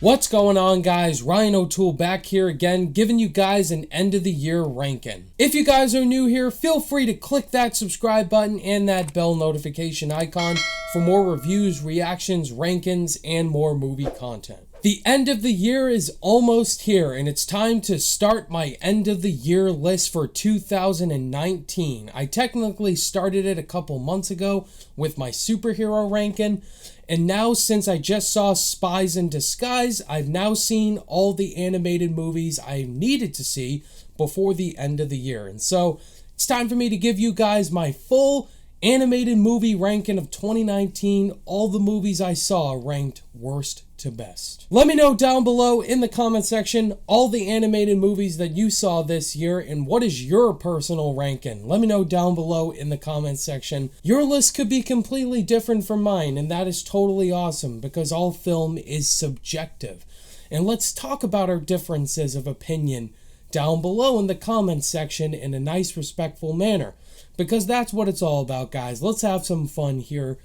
What's going on, guys? Ryan O'Toole back here again, giving you guys an end of the year ranking. If you guys are new here, feel free to click that subscribe button and that bell notification icon for more reviews, reactions, rankings, and more movie content. The end of the year is almost here, and it's time to start my end of the year list for 2019. I technically started it a couple months ago with my superhero ranking, and now since I just saw Spies in Disguise, I've now seen all the animated movies I needed to see before the end of the year. And so it's time for me to give you guys my full animated movie ranking of 2019, all the movies I saw ranked worst to best. Let me know down below in the comment section all the animated movies that you saw this year and what is your personal ranking. Let me know down below in the comment section. Your list could be completely different from mine, and that is totally awesome because all film is subjective. And let's talk about our differences of opinion down below in the comments section in a nice, respectful manner, because that's what it's all about, guys. Let's have some fun here.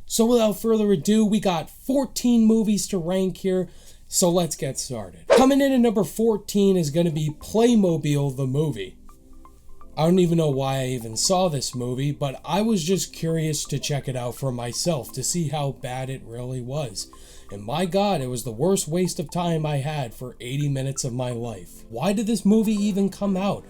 So without further ado, we got 14 movies to rank here, so let's get started. Coming in at number 14 is going to be Playmobil the movie. I don't even know why I even saw this movie, but I was just curious to check it out for myself to see how bad it really was. And my God, it was the worst waste of time I had for 80 minutes of my life. Why did this movie even come out?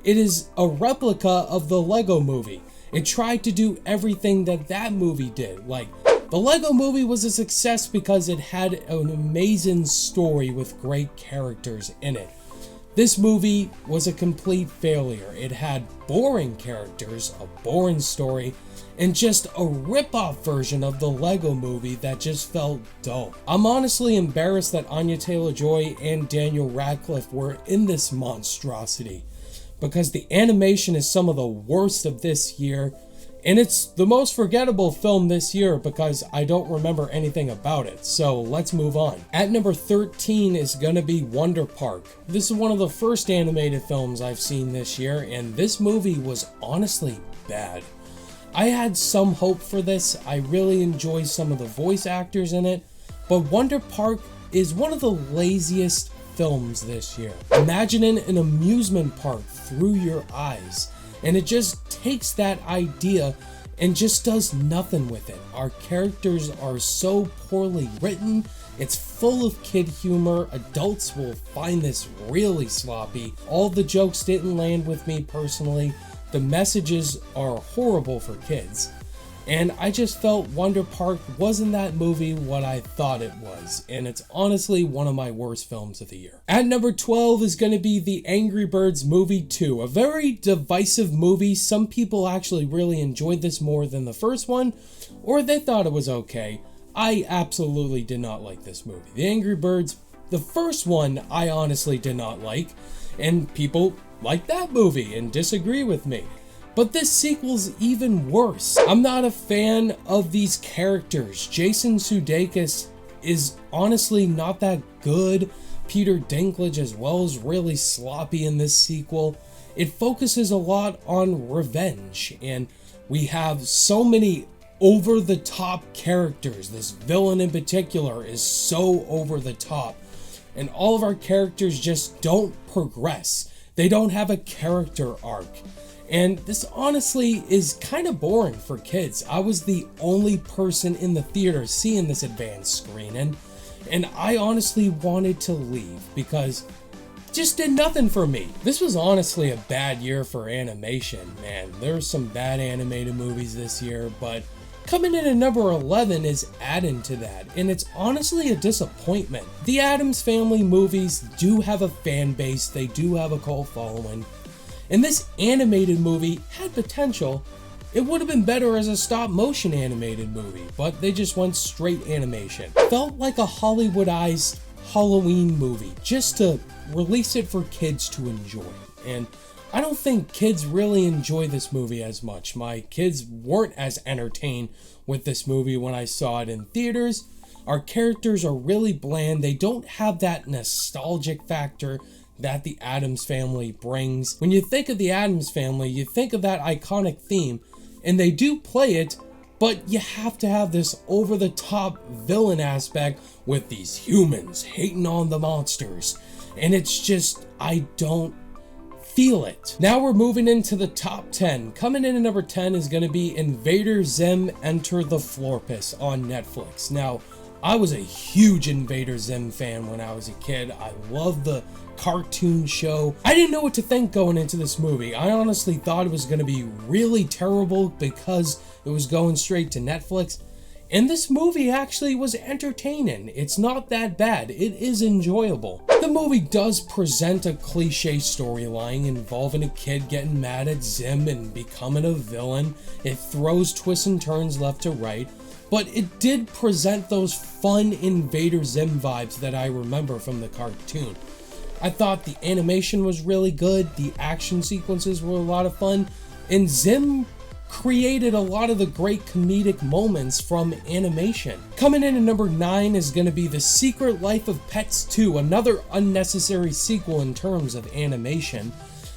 It is a replica of the Lego movie. It tried to do everything that movie did. Like, the Lego movie was a success because it had an amazing story with great characters in it. This movie was a complete failure. It had boring characters, a boring story, and just a rip-off version of the Lego movie that just felt dull. I'm honestly embarrassed that Anya Taylor-Joy and Daniel Radcliffe were in this monstrosity, because the animation is some of the worst of this year, and it's the most forgettable film this year because I don't remember anything about it. So let's move on. At number 13 is gonna be Wonder Park. This is one of the first animated films I've seen this year, and this movie was honestly bad. I had some hope for this. I really enjoyed some of the voice actors in it, but Wonder Park is one of the laziest films this year. Imagining an amusement park through your eyes, and it just takes that idea and just does nothing with it. Our characters are so poorly written. It's full of kid humor. Adults will find this really sloppy. All the jokes didn't land with me personally. The messages are horrible for kids. And I just felt Wonder Park wasn't that movie what I thought it was. And it's honestly one of my worst films of the year. At number 12 is going to be The Angry Birds Movie 2. A very divisive movie. Some people actually really enjoyed this more than the first one, or they thought it was okay. I absolutely did not like this movie. The Angry Birds, the first one, I honestly did not like. And people like that movie and disagree with me. But this sequel's even worse. I'm not a fan of these characters. Jason Sudeikis is honestly not that good. Peter Dinklage as well is really sloppy in this sequel. It focuses a lot on revenge, and we have so many over-the-top characters. This villain in particular is so over the top, and all of our characters just don't progress. They don't have a character arc. And this honestly is kind of boring for kids. I was the only person in the theater seeing this advanced screening, and I honestly wanted to leave because it just did nothing for me. This was honestly a bad year for animation, man. There's some bad animated movies this year, but coming in at number 11 is adding to that, and it's honestly a disappointment. The Addams Family movies do have a fan base, they do have a cult following. And this animated movie had potential. It would have been better as a stop-motion animated movie, but they just went straight animation. Felt like a Hollywoodized Halloween movie, just to release it for kids to enjoy. And I don't think kids really enjoy this movie as much. My kids weren't as entertained with this movie when I saw it in theaters. Our characters are really bland. They don't have that nostalgic factor that the Addams Family brings. When you think of the Addams Family, you think of that iconic theme, and they do play it, but you have to have this over-the-top villain aspect with these humans hating on the monsters. And it's just, I don't feel it. Now we're moving into the top 10. Coming in at number 10 is going to be Invader Zim Enter the Florpus on Netflix. Now, I was a huge Invader Zim fan when I was a kid. I loved the cartoon show. I didn't know what to think going into this movie. I honestly thought it was going to be really terrible because it was going straight to Netflix. And this movie actually was entertaining. It's not that bad. It is enjoyable. The movie does present a cliche storyline involving a kid getting mad at Zim and becoming a villain. It throws twists and turns left to right. But it did present those fun Invader Zim vibes that I remember from the cartoon. I thought the animation was really good. The action sequences were a lot of fun. And Zim created a lot of the great comedic moments from animation. Coming in at number 9 is going to be The Secret Life of Pets 2, another unnecessary sequel in terms of animation.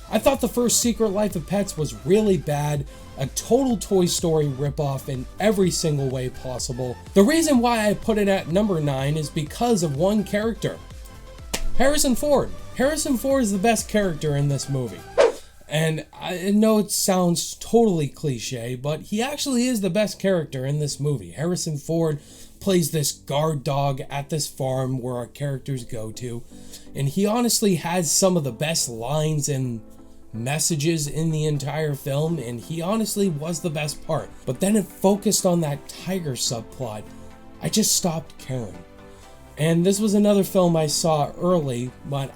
I thought the first Secret Life of Pets was really bad, a total Toy Story ripoff in every single way possible. The reason why I put it at number 9 is because of one character, Harrison Ford. Harrison Ford is the best character in this movie. And I know it sounds totally cliche, but he actually is the best character in this movie. Harrison Ford plays this guard dog at this farm where our characters go to, and he honestly has some of the best lines and messages in the entire film, and he honestly was the best part. But then it focused on that tiger subplot. I just stopped caring. And this was another film I saw early, but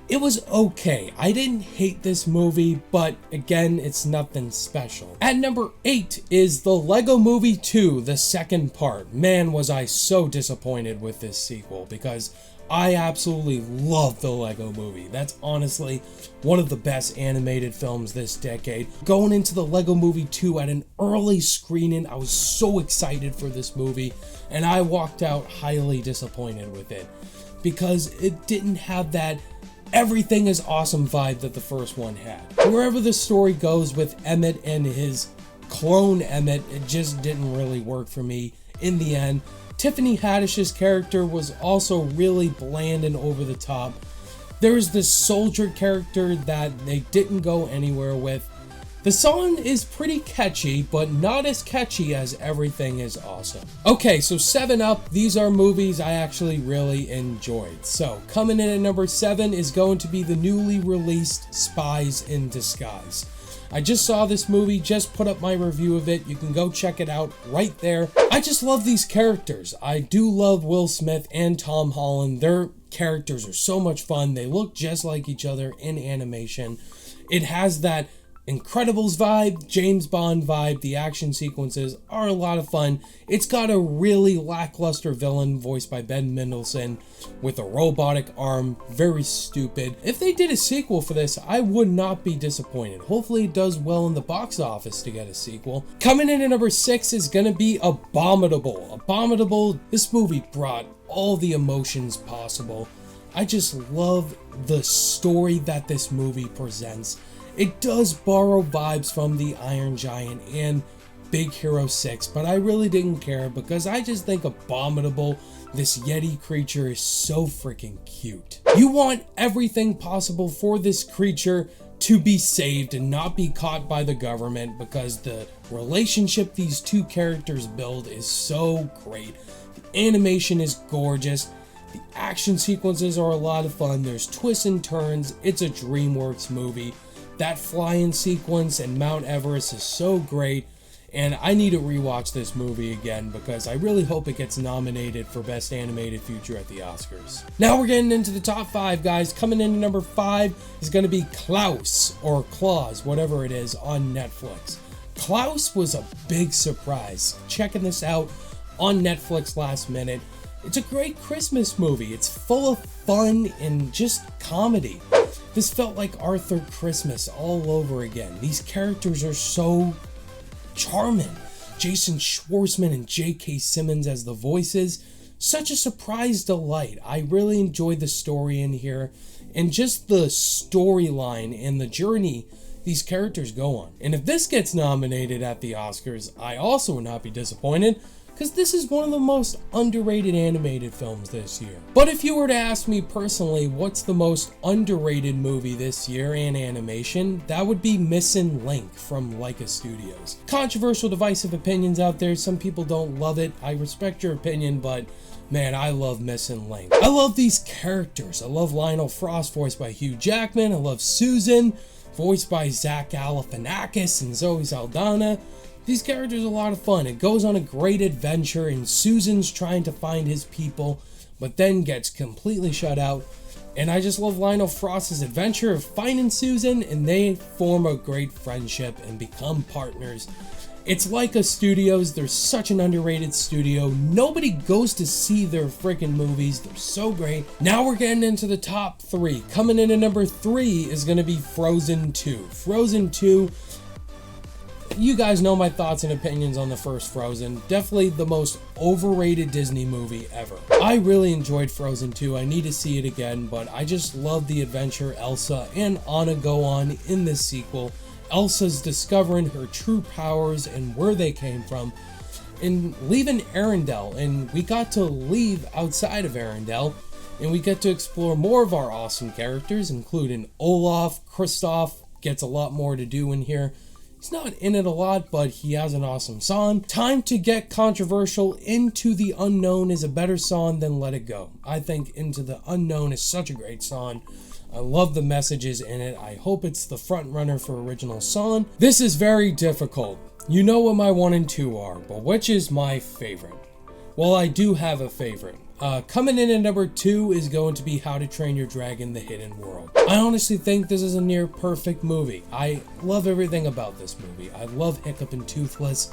it was okay. I didn't hate this movie, but again, it's nothing special. At number 8 is The Lego Movie 2, the second part. Man, was I so disappointed with this sequel because I absolutely love The Lego Movie. That's honestly one of the best animated films this decade. Going into The Lego Movie 2 at an early screening, I was so excited for this movie, and I walked out highly disappointed with it because it didn't have that everything is awesome vibe that the first one had. Wherever the story goes with Emmett and his clone Emmett, it just didn't really work for me in the end. Tiffany Haddish's character was also really bland and over the top. There's this soldier character that they didn't go anywhere with. The song is pretty catchy, but not as catchy as Everything Is Awesome. Okay, so 7 Up, these are movies I actually really enjoyed. So, coming in at number 7 is going to be the newly released Spies in Disguise. I just saw this movie, just put up my review of it. You can go check it out right there. I just love these characters. I do love Will Smith and Tom Holland. Their characters are so much fun. They look just like each other in animation. It has that Incredibles vibe, James Bond vibe. The action sequences are a lot of fun. It's got a really lackluster villain voiced by Ben Mendelsohn with a robotic arm, very stupid. If they did a sequel for this, I would not be disappointed. Hopefully it does well in the box office to get a sequel. Coming in at number 6 is gonna be Abominable. Abominable, this movie brought all the emotions possible. I just love the story that this movie presents. It does borrow vibes from The Iron Giant and Big Hero 6, but I really didn't care because I just think Abominable, this Yeti creature, is so freaking cute. You want everything possible for this creature to be saved and not be caught by the government because the relationship these two characters build is so great. The animation is gorgeous. The action sequences are a lot of fun. There's twists and turns. It's a DreamWorks movie. That flying sequence in Mount Everest is so great, and I need to rewatch this movie again because I really hope it gets nominated for Best Animated Feature at the Oscars. Now we're getting into the top 5, guys. Coming in at number 5 is going to be Klaus, or Klaus, whatever it is, on Netflix. Klaus was a big surprise. Checking this out on Netflix last minute. It's a great Christmas movie. It's full of fun and just comedy. This felt like Arthur Christmas all over again. These characters are so charming. Jason Schwartzman and J.K. Simmons as the voices. Such a surprise delight. I really enjoyed the story in here. And just the storyline and the journey these characters go on. And if this gets nominated at the Oscars, I also would not be disappointed, because this is one of the most underrated animated films this year. But if you were to ask me personally, what's the most underrated movie this year in animation, that would be Missing Link from Laika Studios. Controversial, divisive opinions out there. Some people don't love it. I respect your opinion, but man, I love Missing Link. I love these characters. I love Lionel Frost, voiced by Hugh Jackman. I love Susan, voiced by Zach Galifianakis and Zoe Saldana. These characters are a lot of fun. It goes on a great adventure, and Susan's trying to find his people, but then gets completely shut out. And I just love Lionel Frost's adventure of finding Susan, and they form a great friendship and become partners. It's Laika Studios. They're such an underrated studio. Nobody goes to see their freaking movies. They're so great. Now we're getting into the top 3. Coming in at number 3 is going to be Frozen 2. Frozen 2. You guys know my thoughts and opinions on the first Frozen. Definitely the most overrated Disney movie ever. I really enjoyed Frozen 2. I need to see it again, but I just love the adventure Elsa and Anna go on in this sequel. Elsa's discovering her true powers and where they came from, and leaving Arendelle, and we got to leave outside of Arendelle, and we get to explore more of our awesome characters, including Olaf. Kristoff gets a lot more to do in here. He's not in it a lot, but he has an awesome song. Time to get controversial. Into the Unknown is a better song than Let It Go. I think Into the Unknown is such a great song. I love the messages in it. I hope it's the front runner for original song. This is very difficult. You know what my 1 and 2 are, but which is my favorite? Well, I do have a favorite. Coming in at number 2 is going to be How to Train Your Dragon: The Hidden World. I honestly think this is a near perfect movie. I love everything about this movie. I love Hiccup and Toothless.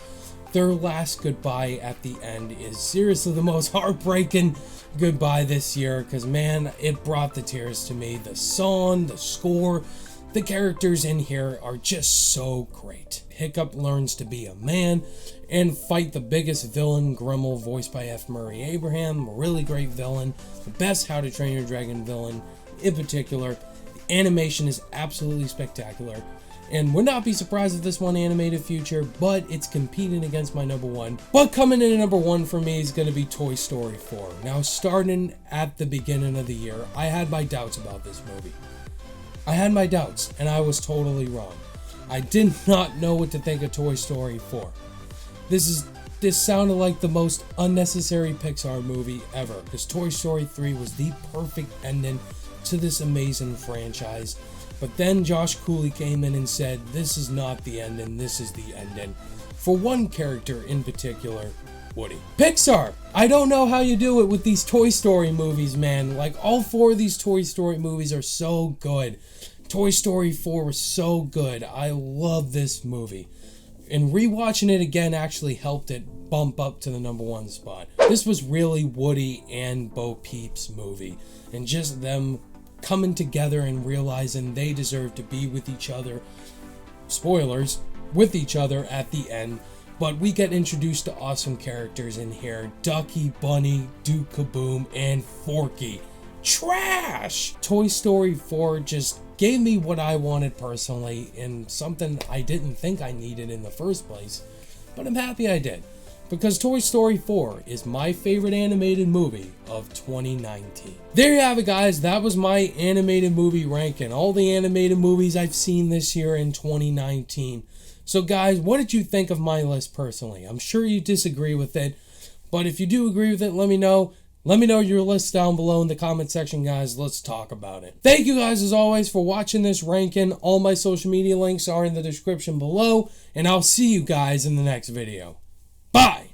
Their last goodbye at the end is seriously the most heartbreaking goodbye this year, because man, it brought the tears to me. The song, the score, the characters in here are just so great. Hiccup learns to be a man and fight the biggest villain, Grimmel, voiced by F. Murray Abraham. A really great villain. The best How to Train Your Dragon villain in particular. The animation is absolutely spectacular. And would not be surprised if this won animated future, but it's competing against my number 1. But coming in at number 1 for me is going to be Toy Story 4. Now, starting at the beginning of the year, I had my doubts about this movie. I had my doubts, and I was totally wrong. I did not know what to think of Toy Story 4. This sounded like the most unnecessary Pixar movie ever, because Toy Story 3 was the perfect ending to this amazing franchise. But then Josh Cooley came in and said, this is not the ending, this is the ending. For one character in particular, Woody. Pixar! I don't know how you do it with these Toy Story movies, man. Like, all 4 of these Toy Story movies are so good. Toy Story 4 was so good. I love this movie. And rewatching it again actually helped it bump up to the number 1 spot. This was really Woody and Bo Peep's movie. And just them coming together and realizing they deserve to be with each other. Spoilers, with each other at the end. But we get introduced to awesome characters in here. Ducky, Bunny, Duke Kaboom, and Forky. Trash! Toy Story 4 just gave me what I wanted personally, and something I didn't think I needed in the first place. But I'm happy I did, because Toy Story 4 is my favorite animated movie of 2019. There you have it, guys. That was my animated movie ranking. All the animated movies I've seen this year in 2019. So guys, what did you think of my list personally? I'm sure you disagree with it, but if you do agree with it, let me know. Let me know your list down below in the comment section, guys. Let's talk about it. Thank you guys, as always, for watching this ranking. All my social media links are in the description below, and I'll see you guys in the next video. Bye!